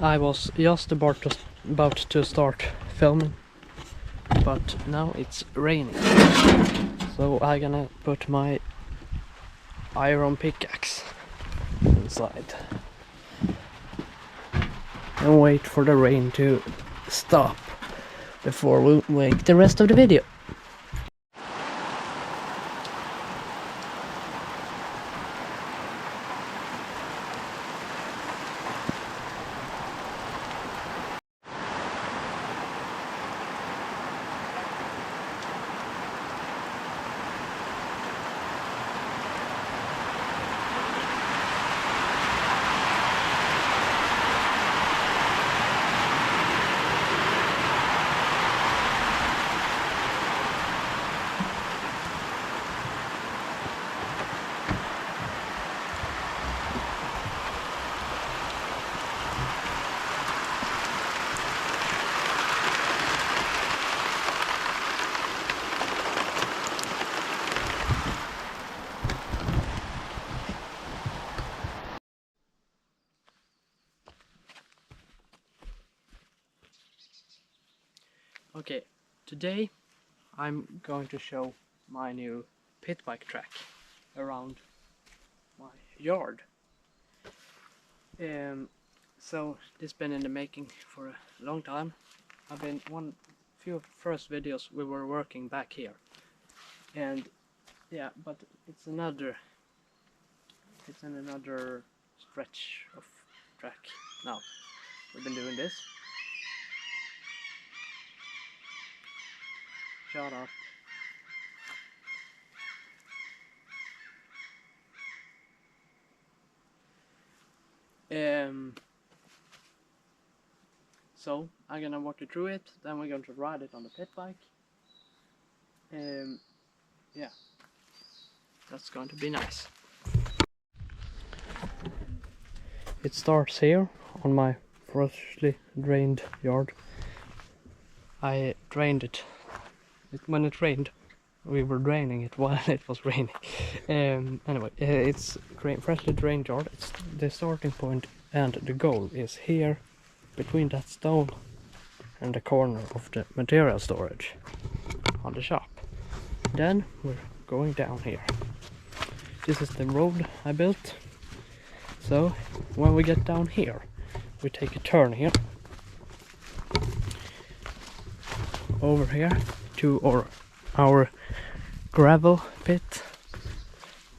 I was just about to start filming, but now it's raining, so I'm gonna put my iron pickaxe inside and wait for the rain to stop before we make the rest of the video. Okay, today I'm going to show my new pit bike track around my yard. So this has been in the making for a long time. I've been few first videos we were working back here, and yeah, but it's in another stretch of track now. We've been doing this. Shut up. So I'm gonna walk you through it, then we're going to ride it on the pit bike. Yeah, that's going to be nice. It starts here on my freshly drained yard. I drained it when it rained. We were draining it while it was raining. Anyway, it's freshly drained yard. It's the starting point, and the goal is here between that stone and the corner of the material storage on the shop. Then we're going down here. This is the road I built. So when we get down here, we take a turn here over here to our gravel pit.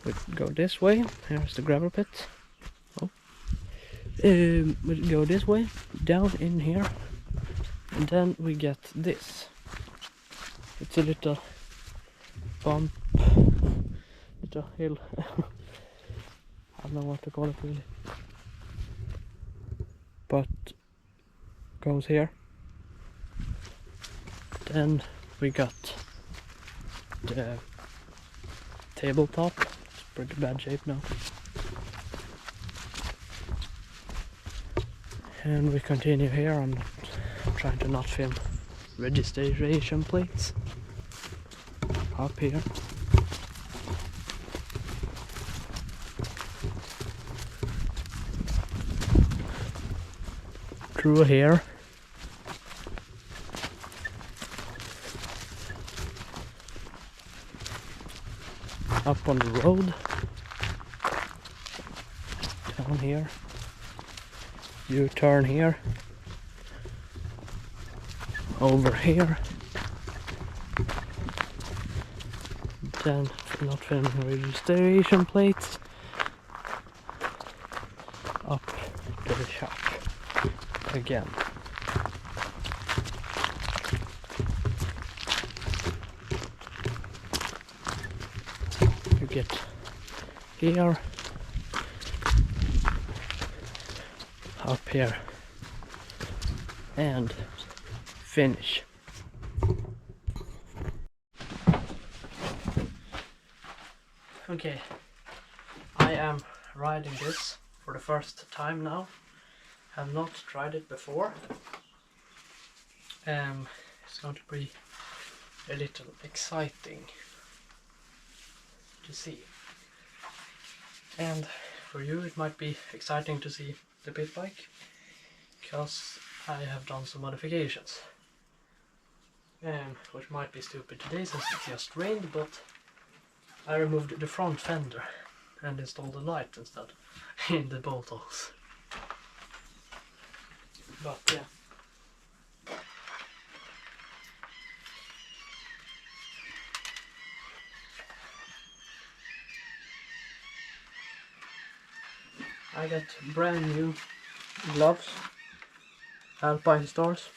We go this way. Here's the gravel pit. We go this way down in here, and then we get this. It's a little bump, little hill. I don't know what to call it really, but goes here. Then we got the tabletop. It's pretty bad shape now. And we continue here. I'm trying to not film registration plates up here. Through here. Up on the road. Down here. You turn here. Over here. Then, not filming registration plates. Up to the shop again. You get here, up here, and finish. Okay, I am riding this for the first time now. Have not tried it before. It's going to be a little exciting to see. And for you it might be exciting to see the pit bike. because I have done some modifications. Which might be stupid today since it just rained, but I removed the front fender and installed a light instead in the bolt holes. But yeah. I got brand new gloves, Alpine Stars.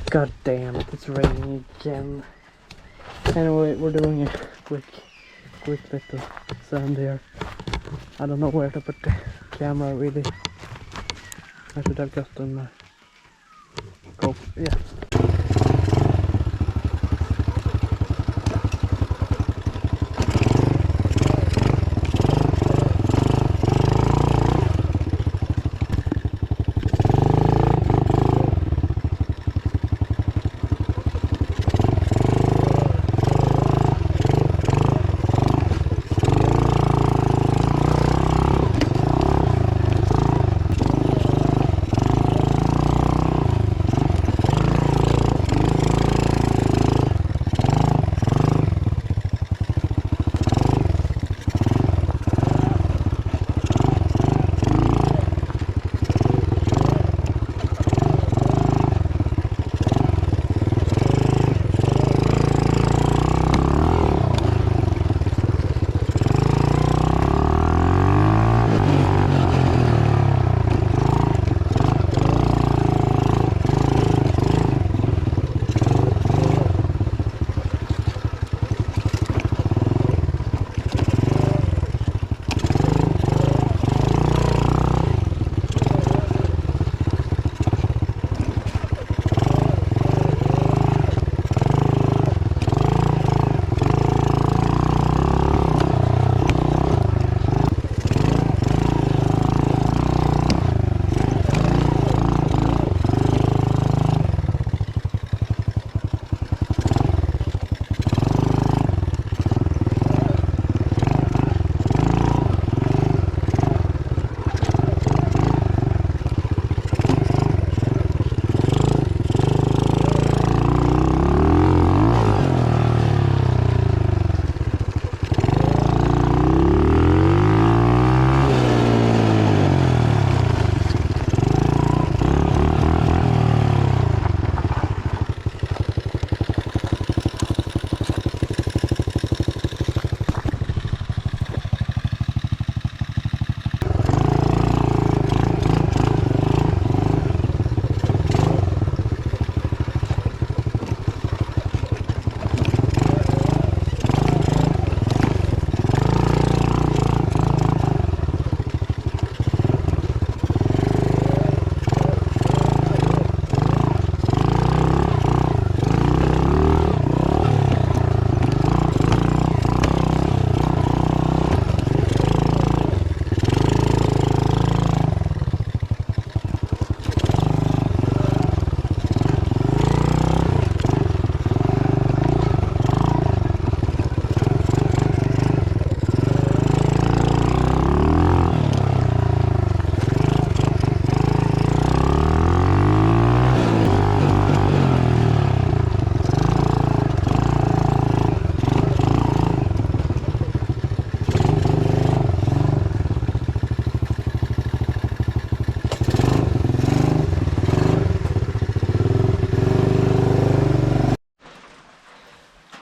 God damn it, it's raining again. Anyway, we're doing a quick little sand here. I don't know where to put the camera really. I should have gotten my GoPro, yeah.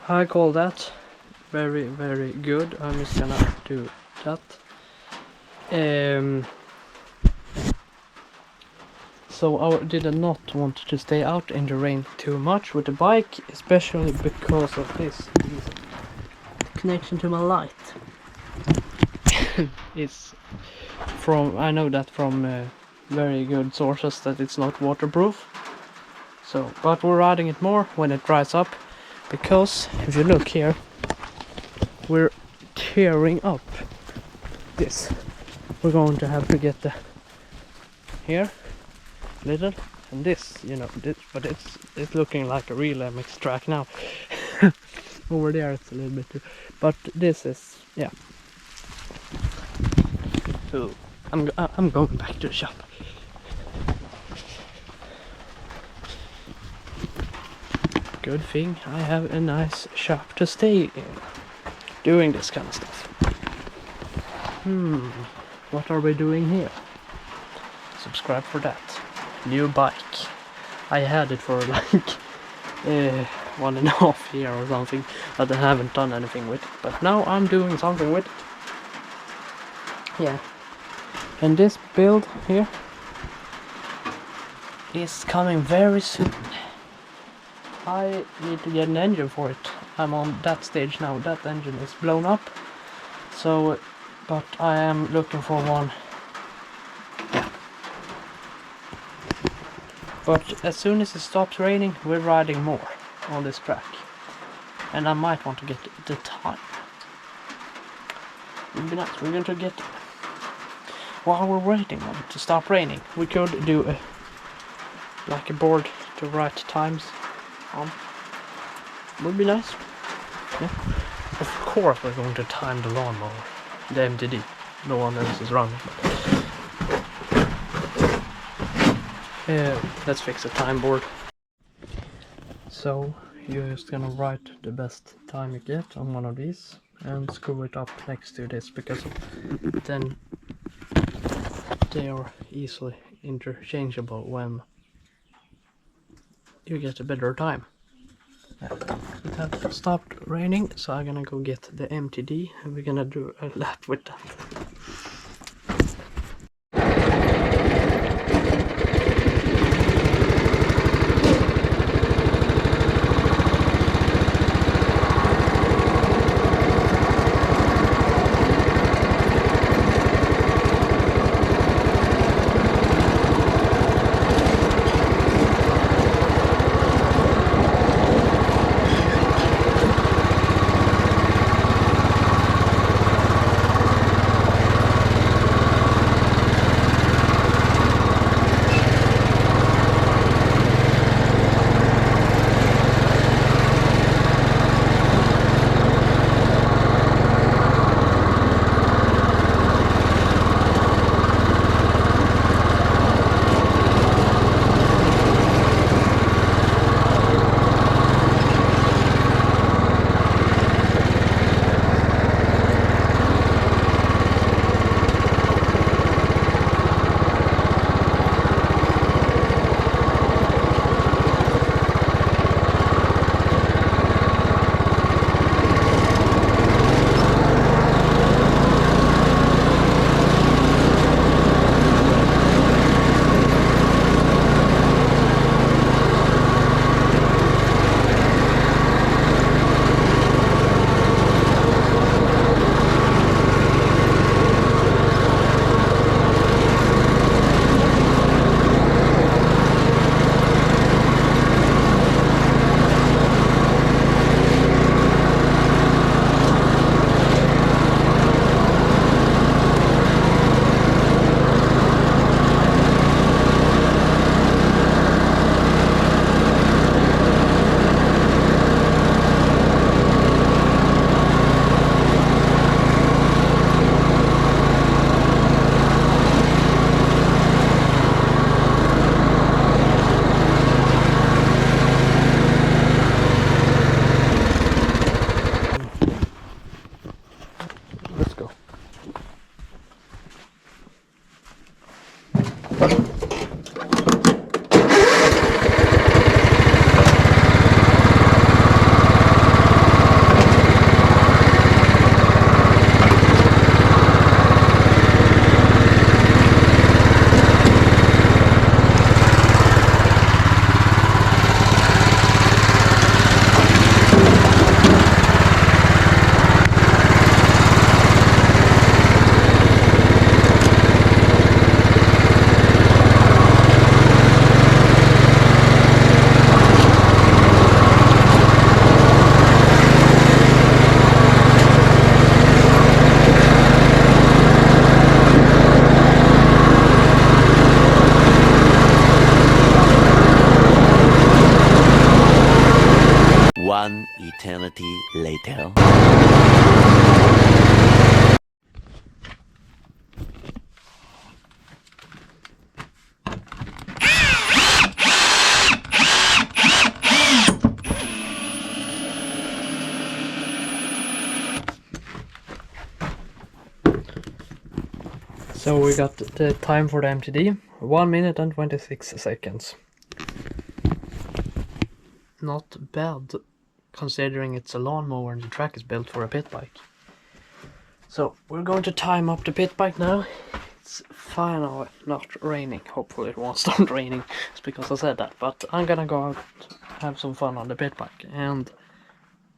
I call that very, very good. I'm just gonna do that. So I did not want to stay out in the rain too much with the bike, especially because of this connection to my light. It's from, I know that from very good sources that it's not waterproof. So, but we're riding it more when it dries up, because if you look here, we're tearing up this. We're going to have to get the here little and this, you know, this, but it's looking like a real MX track now. Over there it's a little bit too, but this is, yeah. So I'm going back to the shop. Good thing I have a nice shop to stay in doing this kind of stuff. What are we doing here? Subscribe for that. New bike. I had it for like 1.5 years or something, but I haven't done anything with it. But now I'm doing something with it. Yeah. And this build here is coming very soon. I need to get an engine for it. I'm on that stage now. That engine is blown up. So, but I am looking for one. Yeah. But as soon as it stops raining, we're riding more on this track. And I might want to get the time. It would be nice. We're going to get... While we're waiting on it to stop raining, we could do a board to write times on. Would be nice. Yeah. Of course we're going to time the lawnmower, the MTD. No one else is running. Let's fix the time board. So you're just gonna write the best time you get on one of these and screw it up next to this, because then they are easily interchangeable when you get a better time. It has stopped raining, so I'm gonna go get the MTD and we're gonna do a lap with that. One eternity later. So we got the time for the MTD, 1 minute and 26 seconds. Not bad, considering it's a lawnmower and the track is built for a pit bike. So we're going to time up the pit bike now. It's fine now, not raining. Hopefully it won't start raining, it's because I said that. But I'm gonna go out, have some fun on the pit bike and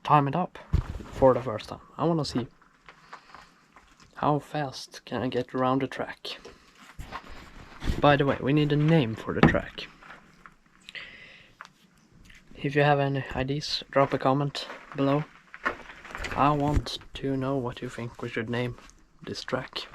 time it up for the first time. I wanna see how fast can I get around the track. By the way, we need a name for the track. If you have any ideas, drop a comment below. I want to know what you think we should name this track.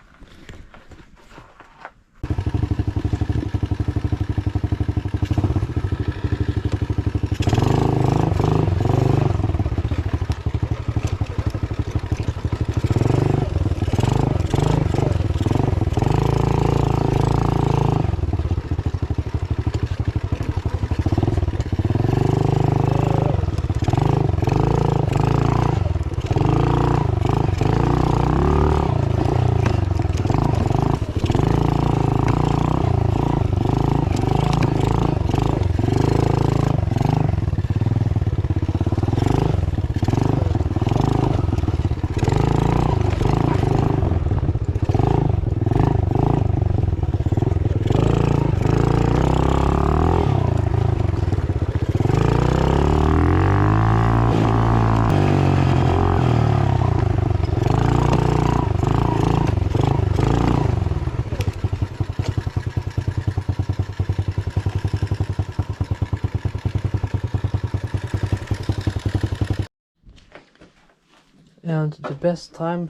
And the best time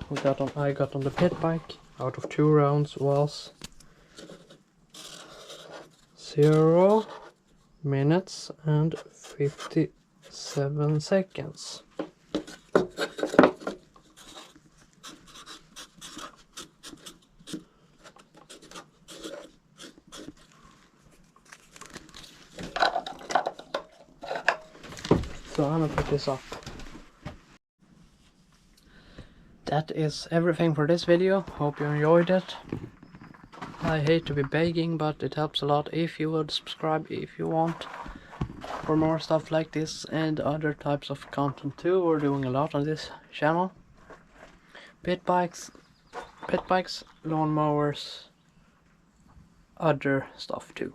I got on the pit bike out of 2 rounds was 0 minutes and 57 seconds. So I'm gonna put this up. That is everything for this video. Hope you enjoyed it. I hate to be begging, but it helps a lot if you would subscribe if you want for more stuff like this and other types of content too. We're doing a lot on this channel. Pit bikes, lawnmowers, other stuff too.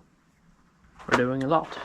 We're doing a lot.